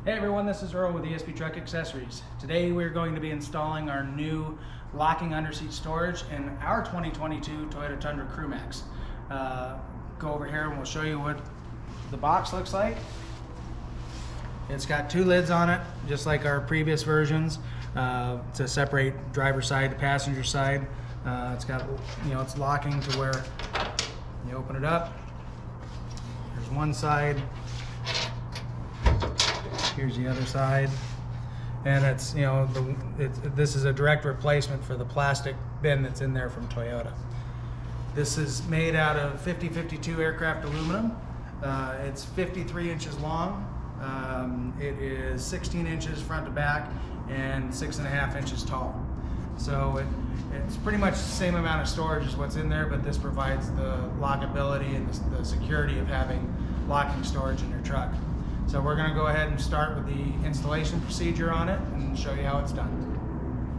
Hey everyone, this is Earl with ESP Truck Accessories. Today we're going to be installing our new locking underseat storage in our 2022 Toyota Tundra CrewMax. Go over here and we'll show you what the box looks like. It's got two lids on it, just like our previous versions, to separate driver's side to passenger side. It's got, it's locking to where you open it up. There's one side. Here's the other side, and it's this is a direct replacement for the plastic bin that's in there from Toyota. This is made out of 50-52 aircraft aluminum. It's 53 inches long. It is 16 inches front to back and 6.5 inches tall. So it's pretty much the same amount of storage as what's in there, but this provides the lockability and the security of having locking storage in your truck. So we're going to go ahead and start with the installation procedure on it and show you how it's done.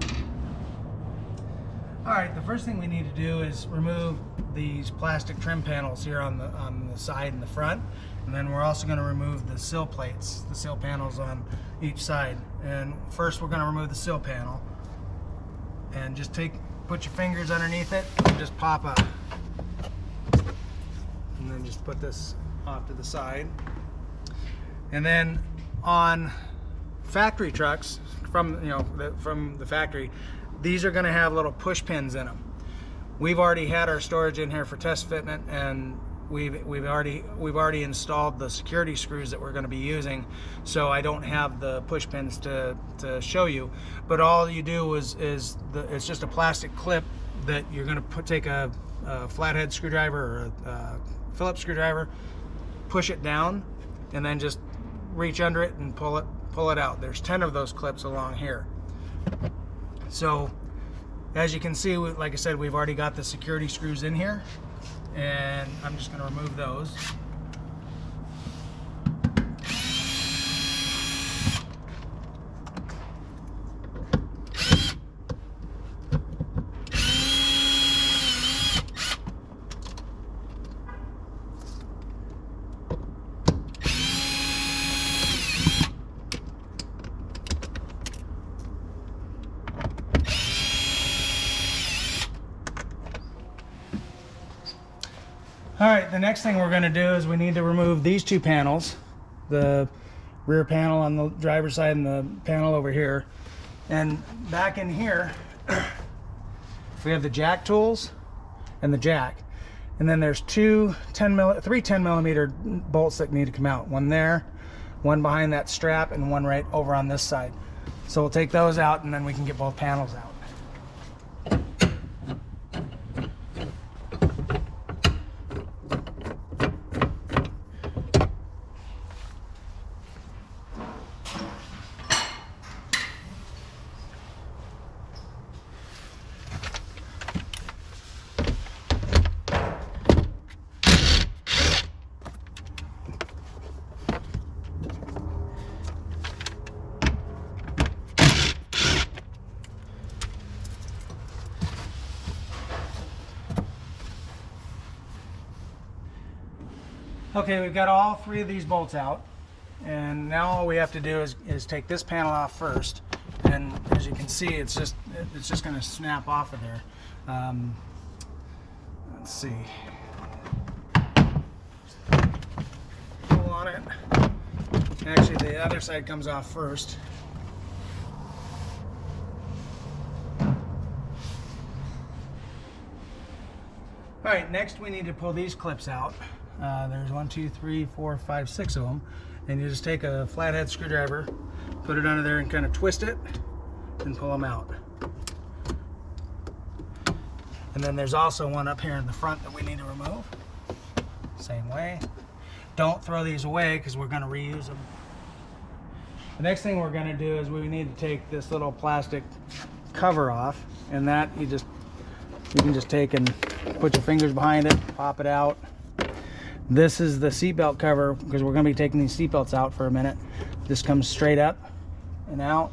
Alright, the first thing we need to do is remove these plastic trim panels here on the side and the front. And then we're also going to remove the sill plates, the sill panels on each side. And first we're going to remove the sill panel. And just put your fingers underneath it and just pop up. And then just put this off to the side. And then on factory trucks from the factory, these are going to have little push pins in them. We've already had our storage in here for test fitment, and we've already installed the security screws that we're going to be using, so I don't have the push pins to show you. But all you do is it's just a plastic clip that you're going to take a flathead screwdriver or a Phillips screwdriver, push it down, and then just reach under it and pull it out. There's 10 of those clips along here. So as you can see, like I said, we've already got the security screws in here, and I'm just going to remove those. Alright, the next thing we're going to do is we need to remove these two panels, the rear panel on the driver's side and the panel over here. And back in here, we have the jack tools and the jack. And then there's three 10 millimeter bolts that need to come out. One there, one behind that strap, and one right over on this side. So we'll take those out and then we can get both panels out. Okay, we've got all three of these bolts out, and now all we have to do is take this panel off first. And as you can see, it's just going to snap off of there. Let's see. Pull on it. Actually, the other side comes off first. All right, next we need to pull these clips out. There's 1, 2, 3, 4, 5, 6 of them, and you just take a flathead screwdriver, put it under there and kind of twist it and pull them out. And then there's also one up here in the front that we need to remove. Same way. Don't throw these away because we're going to reuse them. The next thing we're going to do is we need to take this little plastic cover off, and that you can just take and put your fingers behind it, pop it out. This is the seatbelt cover, because we're going to be taking these seatbelts out for a minute. This comes straight up and out,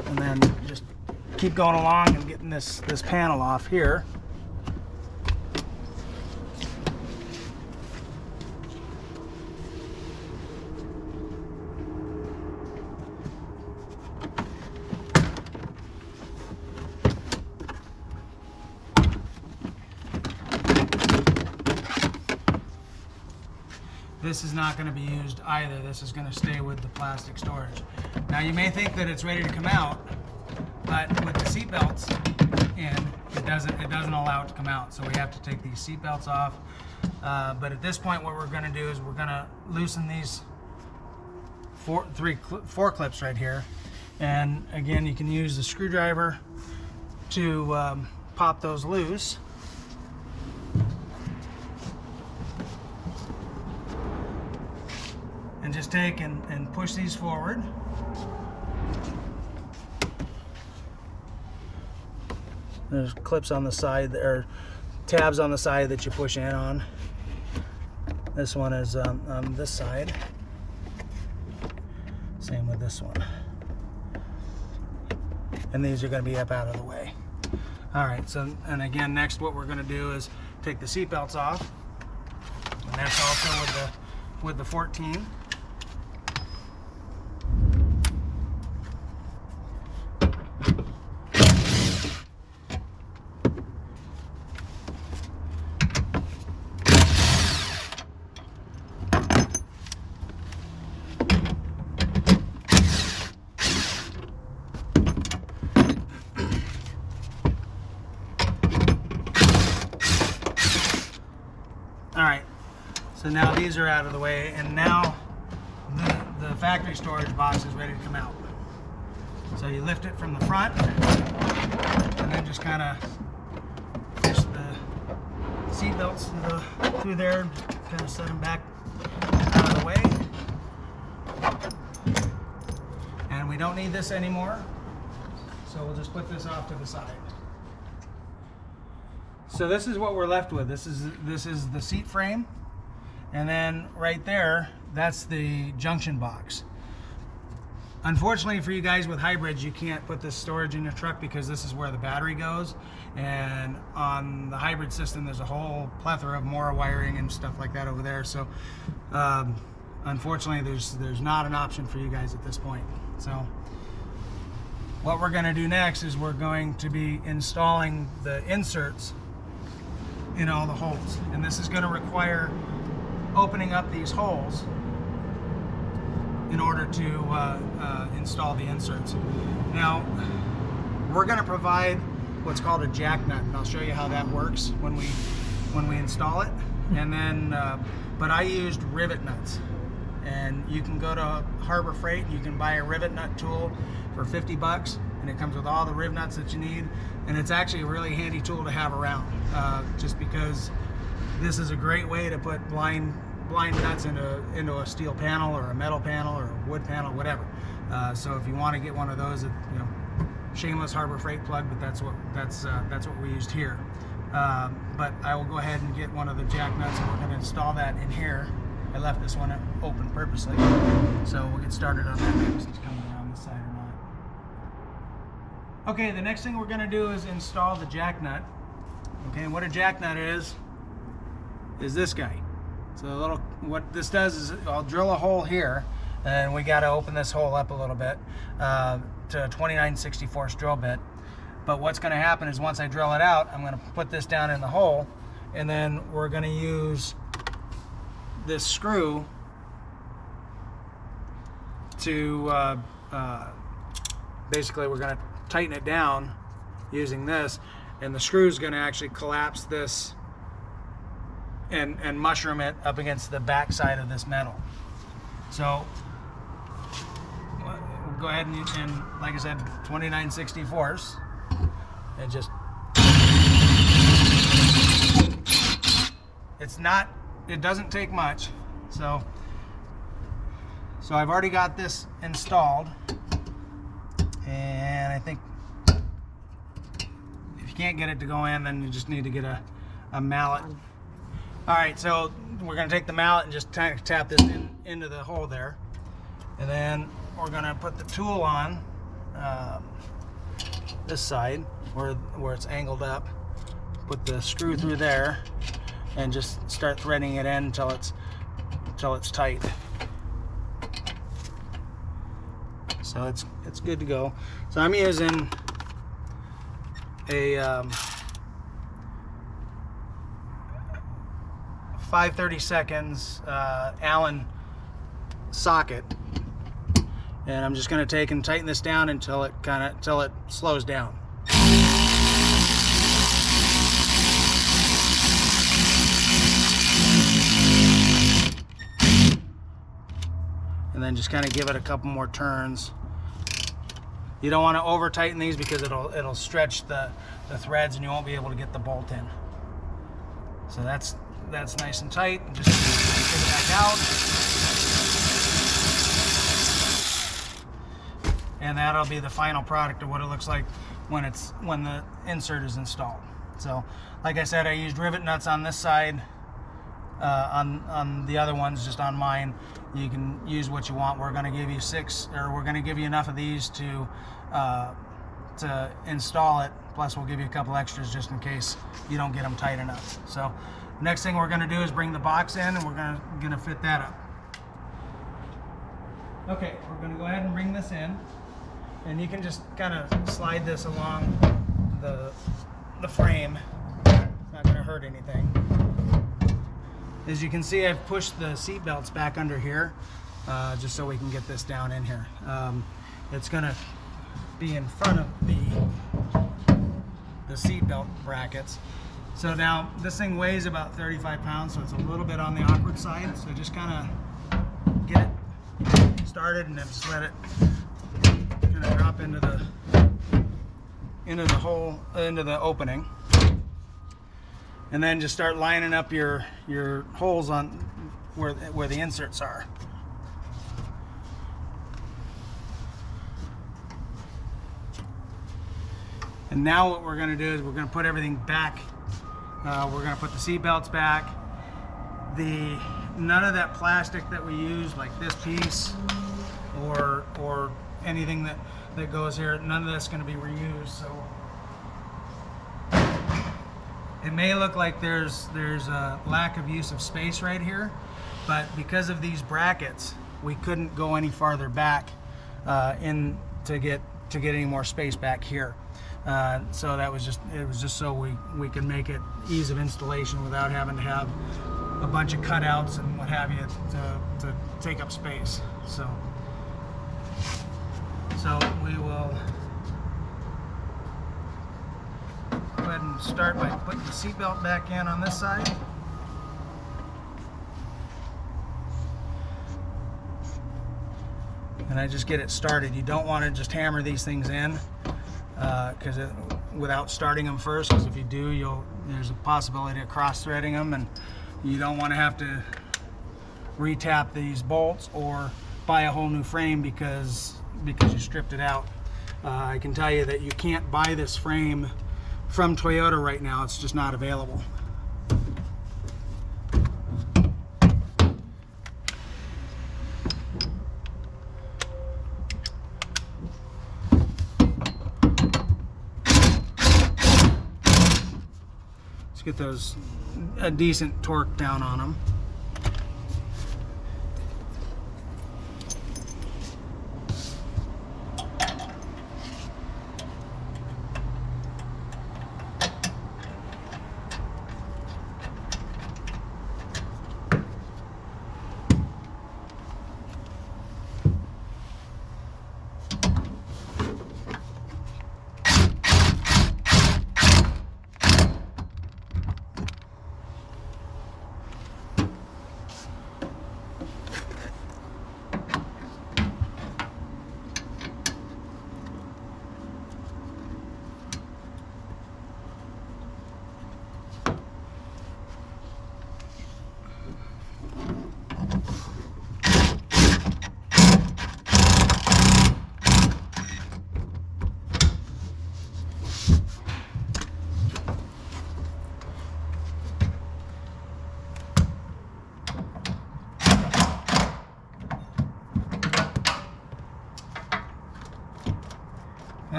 and then just keep going along and getting this panel off here. this is not going to be used either. This is going to stay with the plastic storage. Now you may think that it's ready to come out, but with the seat belts in, it doesn't allow it to come out. So we have to take these seat belts off. But at this point, what we're going to do is we're going to loosen these four clips right here. And again, you can use the screwdriver to pop those loose. And just take and push these forward. There's clips on the side, or tabs on the side that you push in on. This one is on this side. Same with this one. And these are going to be up out of the way. All right, so, and again, next what we're going to do is take the seat belts off. And that's also with the 14. So now these are out of the way, and now the factory storage box is ready to come out. So you lift it from the front, and then just kind of push the seat belts through there, kind of set them back out of the way. And we don't need this anymore, so we'll just put this off to the side. So this is what we're left with. This is the seat frame. And then right there, that's the junction box. Unfortunately for you guys with hybrids, you can't put this storage in your truck because this is where the battery goes. And on the hybrid system, there's a whole plethora of more wiring and stuff like that over there. So unfortunately, there's not an option for you guys at this point. So what we're gonna do next is we're going to be installing the inserts in all the holes. And this is gonna require opening up these holes in order to install the inserts. Now, we're going to provide what's called a jack nut, and I'll show you how that works when we install it. And then, but I used rivet nuts, and you can go to Harbor Freight and you can buy a rivet nut tool for 50 bucks, and it comes with all the rivet nuts that you need. And it's actually a really handy tool to have around, just because this is a great way to put blind nuts into a steel panel or a metal panel or a wood panel, whatever. So if you want to get one of those, you know, shameless Harbor Freight plug, but that's what we used here. But I will go ahead and get one of the jack nuts, and we're going to install that in here. I left this one open purposely, so we'll get started on that next. It's coming around this side or not. Okay, the next thing we're going to do is install the jack nut. Okay, and what a jack nut is this guy. So what this does is I'll drill a hole here, and we got to open this hole up a little bit to a 29/64 drill bit. But what's going to happen is once I drill it out, I'm going to put this down in the hole, and then we're going to use this screw to basically we're going to tighten it down using this, and the screw is going to actually collapse this and mushroom it up against the back side of this metal. So we'll go ahead and like I said, 29/64, and just, it doesn't take much. So I've already got this installed, and I think if you can't get it to go in, then you just need to get a mallet. All right, so we're going to take the mallet and just tap this into the hole there, and then we're going to put the tool on this side where it's angled up. Put the screw through there, and just start threading it in until it's tight. So it's good to go. So I'm using a 5/32 Allen socket, and I'm just going to take and tighten this down until it slows down. And then just kind of give it a couple more turns. You don't want to over tighten these because it'll stretch the threads and you won't be able to get the bolt in. So that's nice and tight. Just get it back out. And that'll be the final product of what it looks like when the insert is installed. So like I said, I used rivet nuts on this side. On the other ones, just on mine, you can use what you want. We're going to give you we're going to give you enough of these to install it. Plus, we'll give you a couple extras just in case you don't get them tight enough. So, next thing we're going to do is bring the box in, and we're going to fit that up. Okay, we're going to go ahead and bring this in, and you can just kind of slide this along the frame. It's not going to hurt anything. As you can see, I've pushed the seat belts back under here, just so we can get this down in here. It's going to be in front of the seat belt brackets. So now this thing weighs about 35 pounds, so it's a little bit on the awkward side. So just kind of get it started and then just let it kind of drop into the opening. And then just start lining up your holes on where the inserts are. And now what we're going to do is we're going to put everything back. We're going to put the seat belts back. None of that plastic that we use, like this piece or anything that goes here, none of that's going to be reused. So it may look like there's a lack of use of space right here, but because of these brackets, we couldn't go any farther back to get any more space back here. So it was just so we can make it ease of installation without having to have a bunch of cutouts and what have you to take up space. So we will go ahead and start by putting the seatbelt back in on this side. And I just get it started. You don't want to just hammer these things in without starting them first, because if you do, there's a possibility of cross-threading them, and you don't want to have to re-tap these bolts or buy a whole new frame because you stripped it out. I can tell you that you can't buy this frame from Toyota right now. It's just not available. Let's get a decent torque down on them.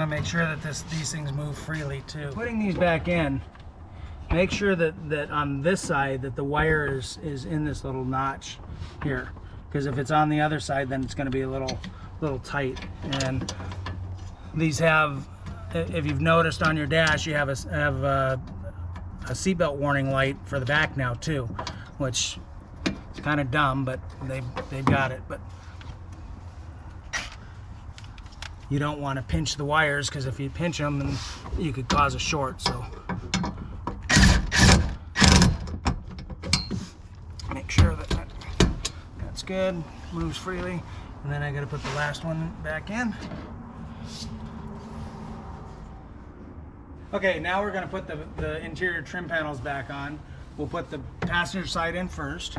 Make sure that these things move freely too. Putting these back in, make sure that on this side that the wire is in this little notch here, because if it's on the other side, then it's going to be a little tight. And these have, if you've noticed on your dash, you have a seatbelt warning light for the back now too. which is kind of dumb, but they've got it. But you don't want to pinch the wires, because if you pinch them, then you could cause a short. So make sure that that's good, moves freely. And then I got to put the last one back in. Okay, now we're going to put the interior trim panels back on. We'll put the passenger side in first.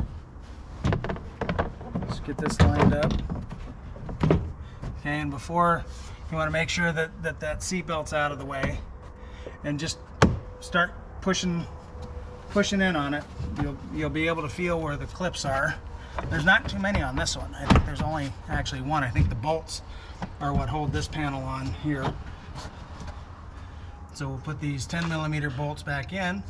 Let's get this lined up. Okay, and before, you want to make sure that seat belt's out of the way, and just start pushing in on it. You'll be able to feel where the clips are. There's not too many on this one. I think there's only actually one. I think the bolts are what hold this panel on here. So we'll put these 10mm bolts back in.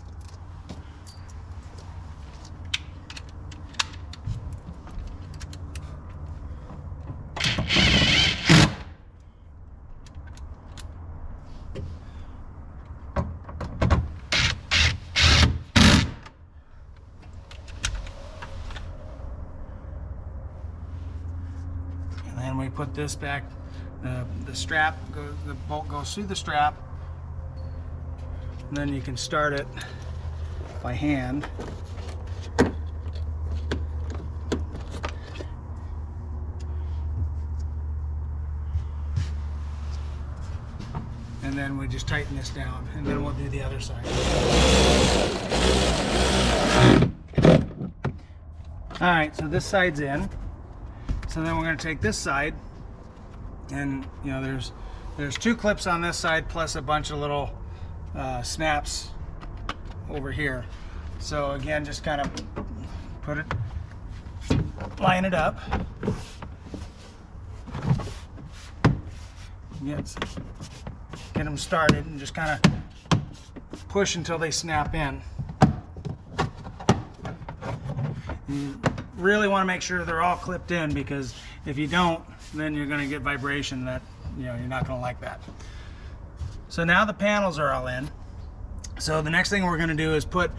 And we put this back, the strap, the bolt goes through the strap, and then you can start it by hand. And then we just tighten this down, and then we'll do the other side. All right, so this side's in. So then we're going to take this side, and you know there's 2 clips on this side plus a bunch of little snaps over here. So again, just kind of line it up. Get them started and just kind of push until they snap in. You really want to make sure they're all clipped in, because if you don't, then you're going to get vibration that you're not going to like that. So now the panels are all in. So the next thing we're going to do is put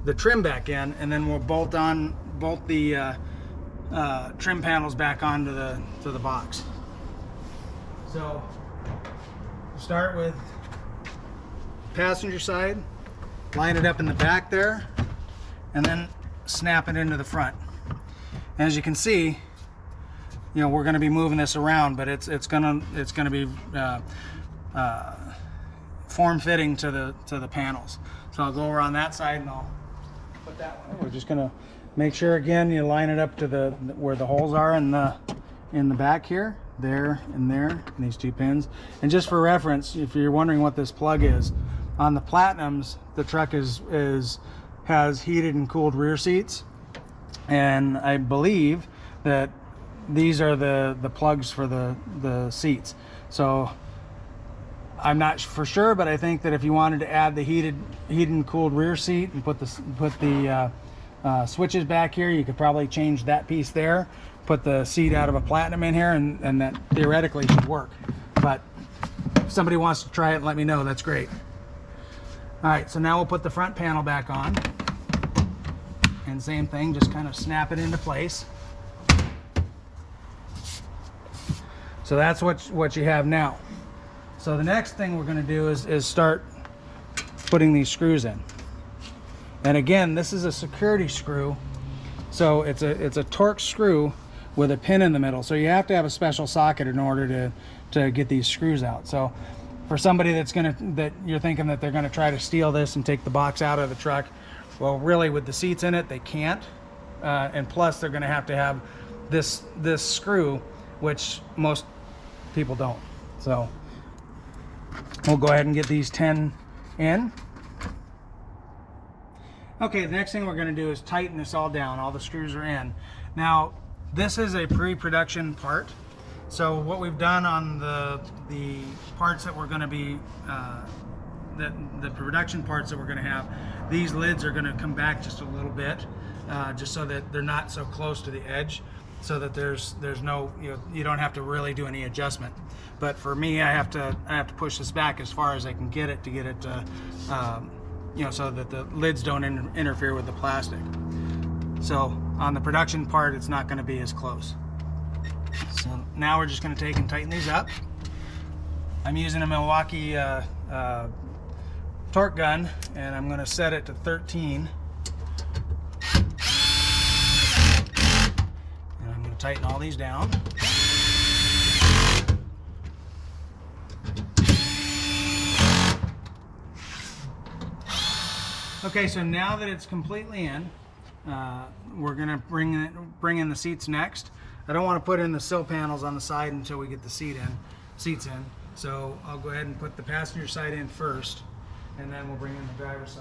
the trim back in, and then we'll bolt the trim panels back onto the box. So start with passenger side, line it up in the back there, and then snap it into the front. As you can see, we're going to be moving this around, but it's going to be form fitting to the panels. So I'll go over on that side and I'll put that one. We're just going to make sure again you line it up to where the holes are in the back here, there and there, and these 2 pins. And just for reference, if you're wondering what this plug is, on the Platinums, the truck has heated and cooled rear seats. And I believe that these are the plugs for the seats. So I'm not for sure, but I think that if you wanted to add the heated and cooled rear seat and put the switches back here, you could probably change that piece there, put the seat out of a Platinum in here, and that theoretically should work. But if somebody wants to try it, let me know. That's great. All right, so now we'll put the front panel back on. And same thing, just kind of snap it into place. So that's what you have now. So the next thing we're going to do is start putting these screws in. And again, this is a security screw. So it's a Torx screw with a pin in the middle. So you have to have a special socket in order to get these screws out. So for somebody that you're thinking that they're going to try to steal this and take the box out of the truck, well, really, with the seats in it, they can't. And plus, they're going to have this screw, which most people don't. So we'll go ahead and get these 10 in. Okay, the next thing we're going to do is tighten this all down. All the screws are in. Now, this is a pre-production part. So what we've done on the parts that we're going to be the production parts that we're going to have, these lids are going to come back just a little bit, just so that they're not so close to the edge, so that there's no, you don't have to really do any adjustment. But for me, I have to push this back as far as I can get it so that the lids don't interfere with the plastic. So on the production part, it's not going to be as close. So now we're just going to take and tighten these up. I'm using a Milwaukee torque gun, and I'm going to set it to 13. And I'm going to tighten all these down. Okay, so now that it's completely in, we're going to bring in the seats next. I don't want to put in the sill panels on the side until we get the seats in. So I'll go ahead and put the passenger side in first, and then we'll bring in the driver's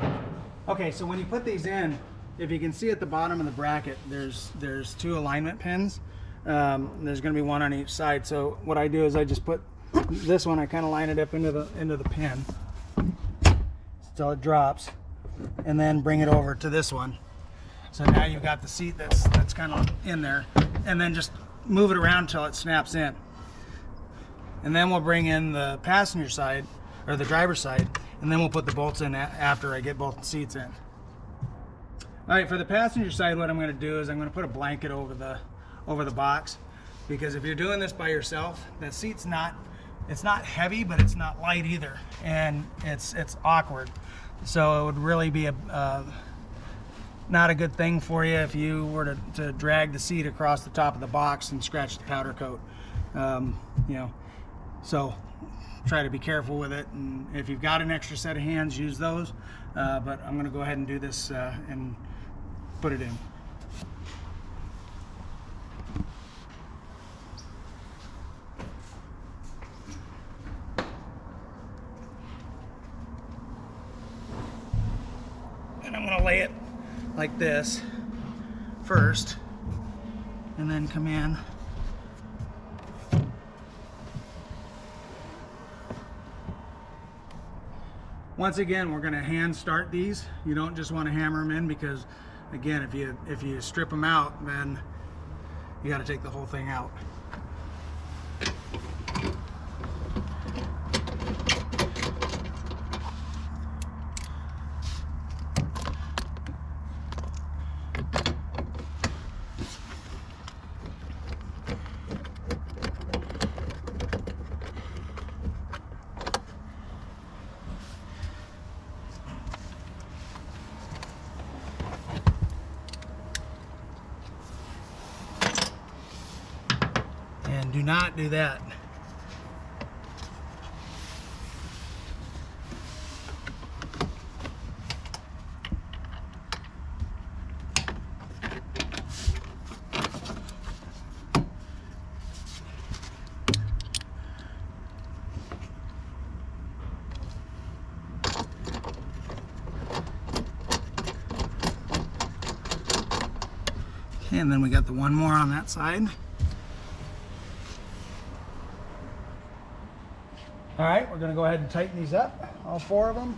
side. Okay, so when you put these in, if you can see at the bottom of the bracket, there's 2 alignment pins. There's going to be one on each side. So what I do is I just put this one, I kind of line it up into the pin so it drops, and then bring it over to this one. So now you've got the seat that's kind of in there, and then just move it around until it snaps in. And then we'll bring in the passenger side, or the driver's side, and then we'll put the bolts in after I get both seats in. All right, for the passenger side, what I'm going to do is I'm going to put a blanket over the box, because if you're doing this by yourself, that seat's not heavy, but it's not light either, and it's awkward. So it would really be not a good thing for you if you were to drag the seat across the top of the box and scratch the powder coat. So try to be careful with it, and if you've got an extra set of hands, use those. But I'm going to go ahead and do this and put it in. And I'm going to lay it like this first, and then come in. Once again, we're going to hand start these. You don't just want to hammer them in, because again, if you strip them out, then you got to take the whole thing out. And do not do that. Okay, and then we got the one more on that side. All right, we're going to go ahead and tighten these up, all 4 of them.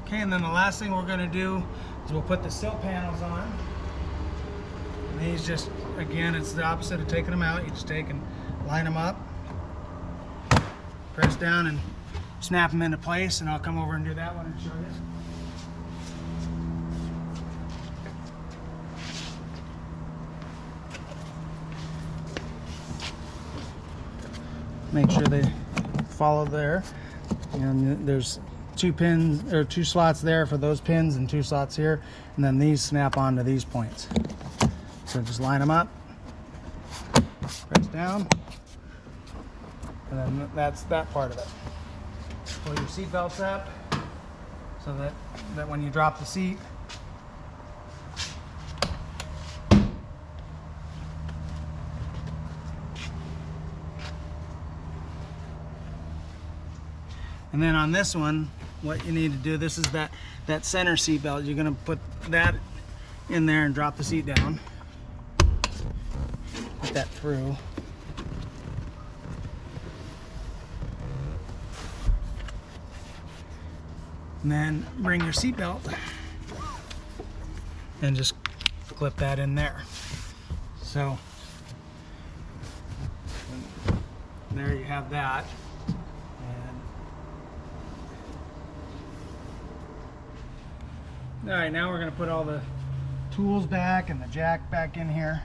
Okay, and then the last thing we're going to do is we'll put the sill panels on. And these just, again, it's the opposite of taking them out. You just take and line them up, press down and snap them into place, and I'll come over and do that one and show you. Make sure they follow there, and there's 2 pins or 2 slots there for those pins, and 2 slots here, and then these snap onto these points. So just line them up, press down, and then that's that part of it. Pull your seat belts up so that when you drop the seat, and then on this one, what you need to do, this is that center seat belt. You're going to put that in there and drop the seat down. put that through. And then bring your seat belt and just clip that in there. So there you have that. And all right, now we're going to put all the tools back and the jack back in here.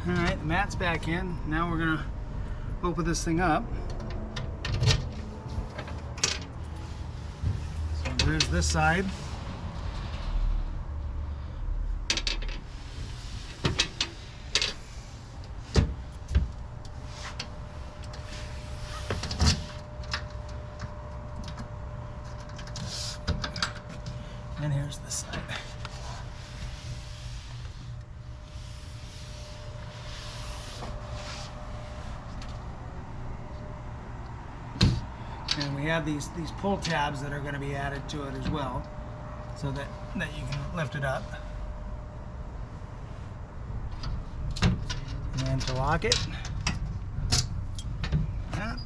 Alright, the mat's back in. Now we're going to open this thing up. So there's this side. And here's this side. And we have these pull tabs that are going to be added to it as well, so that you can lift it up. And then to lock it, that,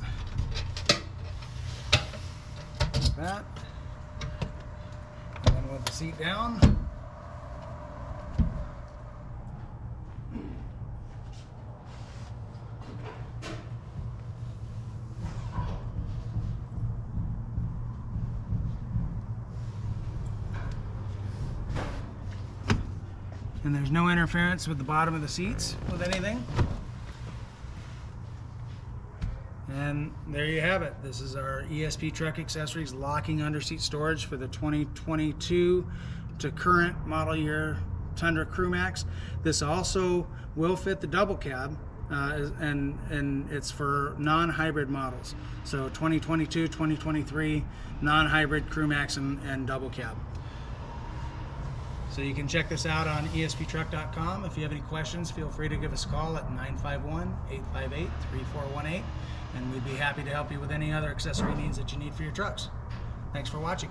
like that. And then with the seat down, and there's no interference with the bottom of the seats with anything. And there you have it. This is our ESP Truck Accessories locking under seat storage for the 2022 to current model year Tundra CrewMax. This also will fit the double cab, and it's for non-hybrid models. So 2022, 2023 non-hybrid CrewMax and double cab. So you can check this out on esptruck.com. If you have any questions, feel free to give us a call at 951-858-3418, and we'd be happy to help you with any other accessory needs that you need for your trucks. Thanks for watching.